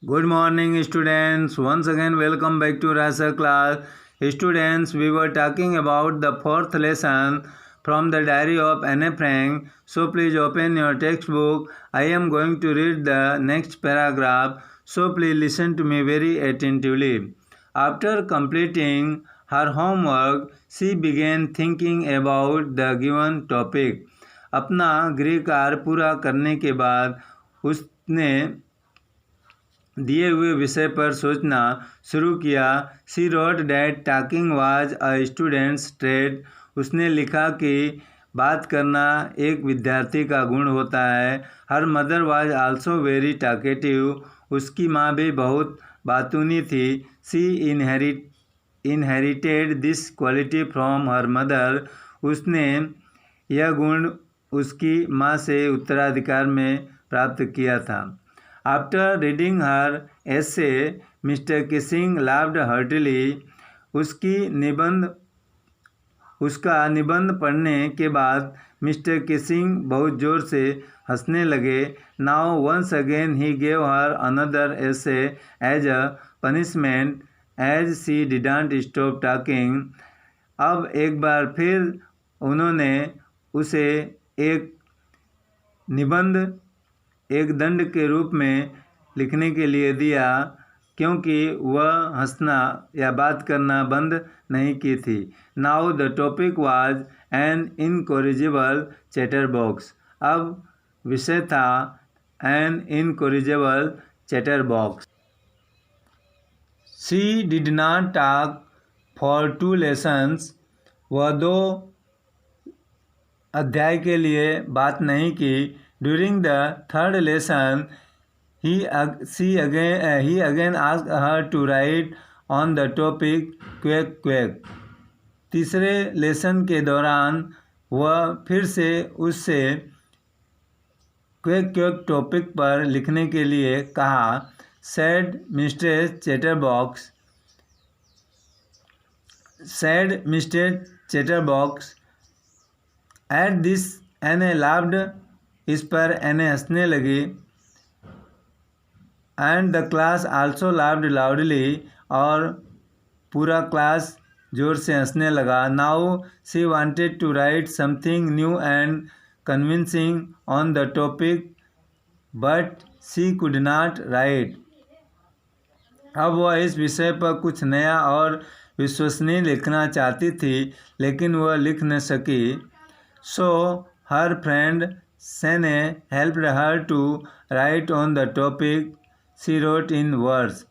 Good morning, students. Once again, welcome back to Rasa class. Students, we were talking about the fourth lesson from the diary of Anne Frank. So please open your textbook. I am going to read the next paragraph. So please listen to me very attentively. After completing her homework, she began thinking about the given topic. अपना गृह कार्य पूरा करने के बाद उसने दिए हुए विषय पर सोचना शुरू किया। She wrote that talking was a students trade. उसने लिखा कि बात करना एक विद्यार्थी का गुण होता है। Her mother was also very talkative. उसकी माँ भी बहुत बातूनी थी। She inherited this quality from her mother. उसने यह गुण उसकी माँ से उत्तराधिकार में प्राप्त किया था। आफ्टर रीडिंग हर एसे मिस्टर किसिंग लाफ्ड हार्टिली। उसका निबंध पढ़ने के बाद मिस्टर किसिंग बहुत ज़ोर से हंसने लगे। Now once again he gave her another essay as a punishment as she didn't stop talking. अब एक बार फिर उन्होंने उसे एक निबंध एक दंड के रूप में लिखने के लिए दिया, क्योंकि वह हंसना या बात करना बंद नहीं की थी। Now the topic was an incorrigible chatterbox. अब विषय था an incorrigible chatterbox. She did not talk for 2 lessons. वह 2 अध्याय के लिए बात नहीं की। During the third lesson he again asked her to write on the topic quack quack. तीसरे लेसन के दौरान वह फिर से उससे क्वेक क्वेक टॉपिक पर लिखने के लिए कहा। Said Mr Chatterbox at this Anne laughed. इस पर एने हंसने लगी। And the class also laughed loudly. और पूरा क्लास जोर से हंसने लगा। Now she wanted to write something new and convincing on the topic but she could not write. अब वह इस विषय पर कुछ नया और विश्वसनीय लिखना चाहती थी, लेकिन वह लिख न सकी। So her friend Sanne helped her to write on the topic she wrote in words.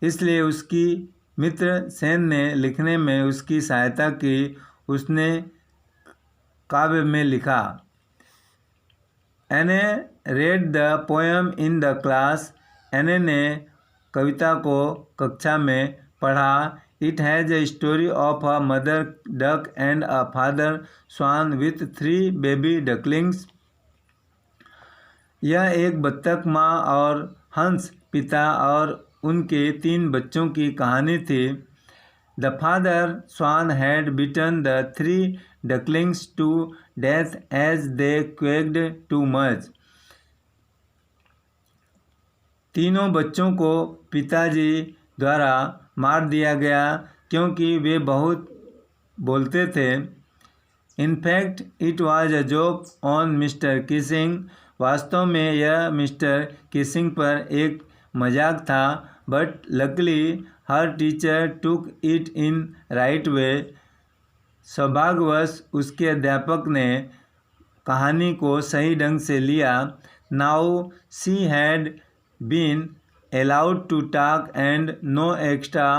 इसलिए उसकी मित्र सेन ने लिखने में उसकी सहायता की। उसने काव्य में लिखा। Anne read the poem in the class. Anne ने कविता को कक्षा में पढ़ा। It has a story of a mother duck and a father swan with 3 baby ducklings. यह एक बत्तख माँ और हंस पिता और उनके 3 बच्चों की कहानी थी। The father swan had beaten the 3 ducklings to death as they quacked too much. तीनों बच्चों को पिताजी द्वारा मार दिया गया, क्योंकि वे बहुत बोलते थे। In fact it was a joke on mister Kissing. वास्तव में यह मिस्टर किसिंग पर एक मजाक था। But luckily her teacher took it in right way. सौभाग्यवश उसके अध्यापक ने कहानी को सही ढंग से लिया। Now she had been allowed to talk and no extra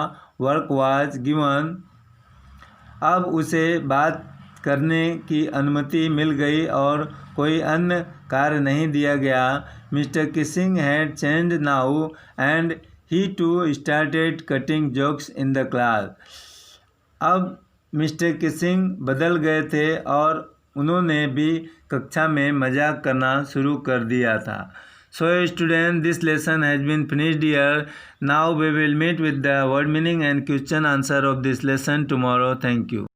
work was given. अब उसे बात करने की अनुमति मिल गई और कोई अन्य कार्य नहीं दिया गया। Mr Keesing had changed now and he too started cutting jokes in the class. अब मिस्टर किसिंग बदल गए थे और उन्होंने भी कक्षा में मजाक करना शुरू कर दिया था। So students, this lesson has been finished here. Now we will meet with the word meaning and question answer of this lesson tomorrow. Thank you.